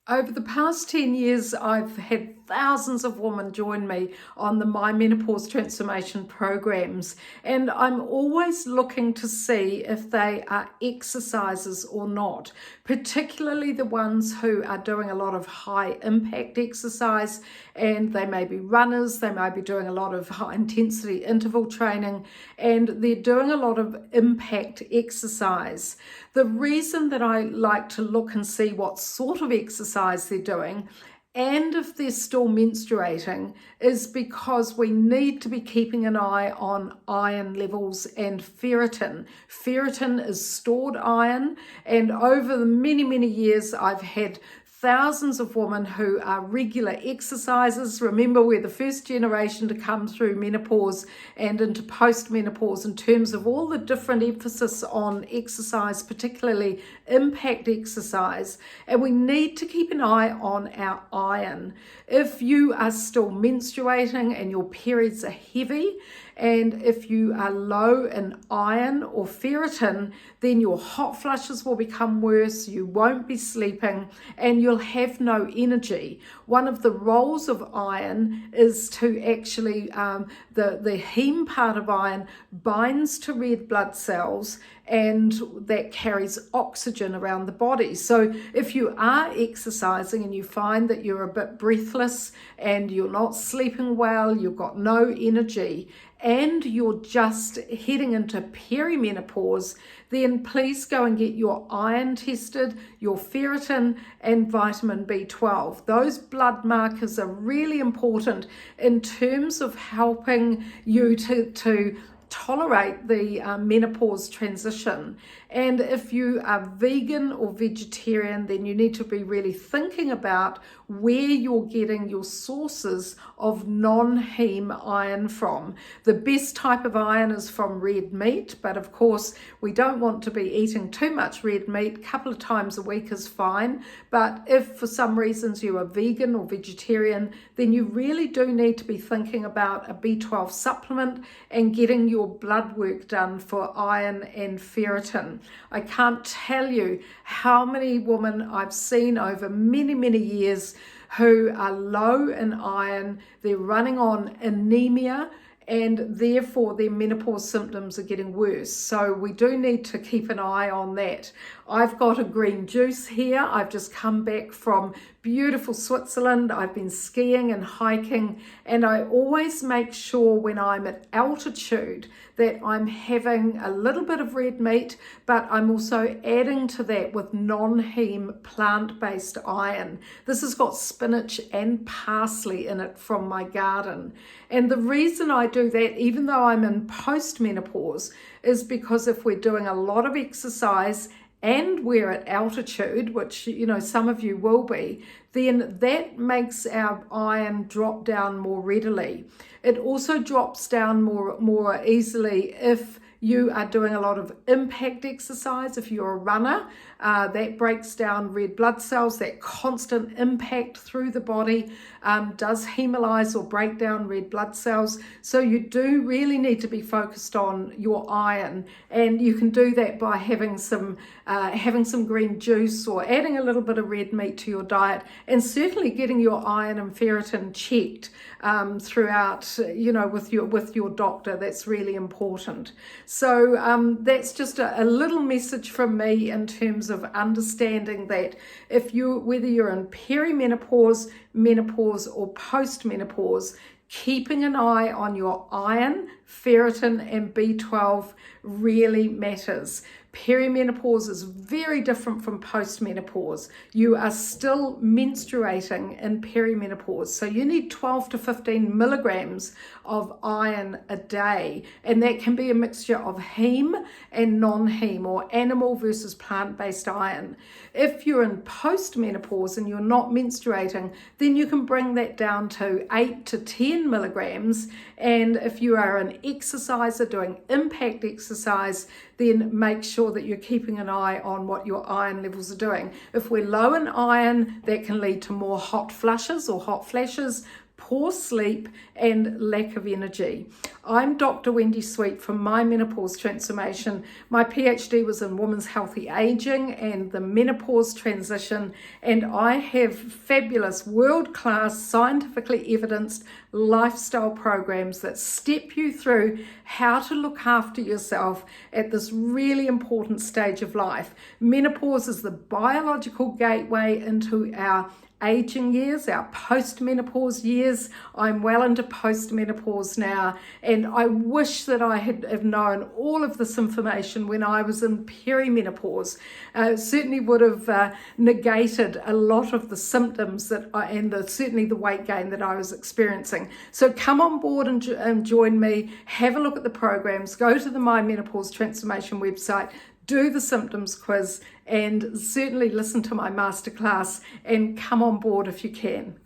Over the past 10 years, I've had thousands of women join me on the My Menopause Transformation programs, and I'm always looking to see if they are exercises or not, particularly the ones who are doing a lot of high impact exercise, and they may be runners, they may be doing a lot of high intensity interval training, and they're doing a lot of impact exercise. The reason that I like to look and see what sort of exercise they're doing and if they're still menstruating is because we need to be keeping an eye on iron levels and ferritin. Ferritin is stored iron, and over the many years I've had thousands of women who are regular exercisers. Remember, we're the first generation to come through menopause and into postmenopause in terms of all the different emphasis on exercise, particularly impact exercise. And we need to keep an eye on our iron. If you are still menstruating and your periods are heavy, and if you are low in iron or ferritin, then your hot flushes will become worse, you won't be sleeping, and you'll have no energy. One of the roles of iron is to actually, the heme part of iron binds to red blood cells, and that carries oxygen around the body. So if you are exercising and you find that you're a bit breathless and you're not sleeping well, you've got no energy, and you're just heading into perimenopause, then please go and get your iron tested, your ferritin and vitamin B12. Those blood markers are really important in terms of helping you to tolerate the menopause transition. And if you are vegan or vegetarian, then you need to be really thinking about where you're getting your sources of non-heme iron from. The best type of iron is from red meat, but of course we don't want to be eating too much red meat. A couple of times a week is fine, but if for some reasons you are vegan or vegetarian, then you really do need to be thinking about a B12 supplement and getting your blood work done for iron and ferritin. I can't tell you how many women I've seen over many years who are low in iron, they're running on anemia, and therefore their menopause symptoms are getting worse. So we do need to keep an eye on that. I've got a green juice here. I've just come back from beautiful Switzerland. I've been skiing and hiking, and I always make sure when I'm at altitude that I'm having a little bit of red meat, but I'm also adding to that with non-heme plant-based iron. This has got spinach and parsley in it from my garden. And the reason I do that, even though I'm in post-menopause, is because if we're doing a lot of exercise and we're at altitude, which some of you will be, then that makes our iron drop down more readily. It also drops down more easily if you are doing a lot of impact exercise. If you're a runner, that breaks down red blood cells. That constant impact through the body does hemolyze or break down red blood cells. So you do really need to be focused on your iron, and you can do that by having some green juice or adding a little bit of red meat to your diet, and certainly getting your iron and ferritin checked throughout, with your doctor. That's really important. So that's just a little message from me in terms of understanding that whether you're in perimenopause, menopause or postmenopause, keeping an eye on your iron, ferritin and B12 really matters. Perimenopause is very different from postmenopause. You are still menstruating in perimenopause, so you need 12 to 15 milligrams of iron a day, and that can be a mixture of heme and non-heme, or animal versus plant-based iron. If you're in postmenopause and you're not menstruating, then you can bring that down to 8 to 10 milligrams, and if you are an exerciser doing impact exercise, then make sure that you're keeping an eye on what your iron levels are doing. If we're low in iron, that can lead to more hot flushes or hot flashes, poor sleep, and lack of energy. I'm Dr. Wendy Sweet from My Menopause Transformation. My PhD was in women's healthy aging and the menopause transition, and I have fabulous world-class scientifically evidenced lifestyle programs that step you through how to look after yourself at this really important stage of life. Menopause is the biological gateway into our aging years, our post-menopause years. I'm well into post-menopause now, and I wish that I had have known all of this information when I was in perimenopause. Certainly would have negated a lot of the symptoms that certainly the weight gain that I was experiencing. So come on board and join me, have a look at the programs, go to the My Menopause Transformation website, do the symptoms quiz, and certainly listen to my masterclass and come on board if you can.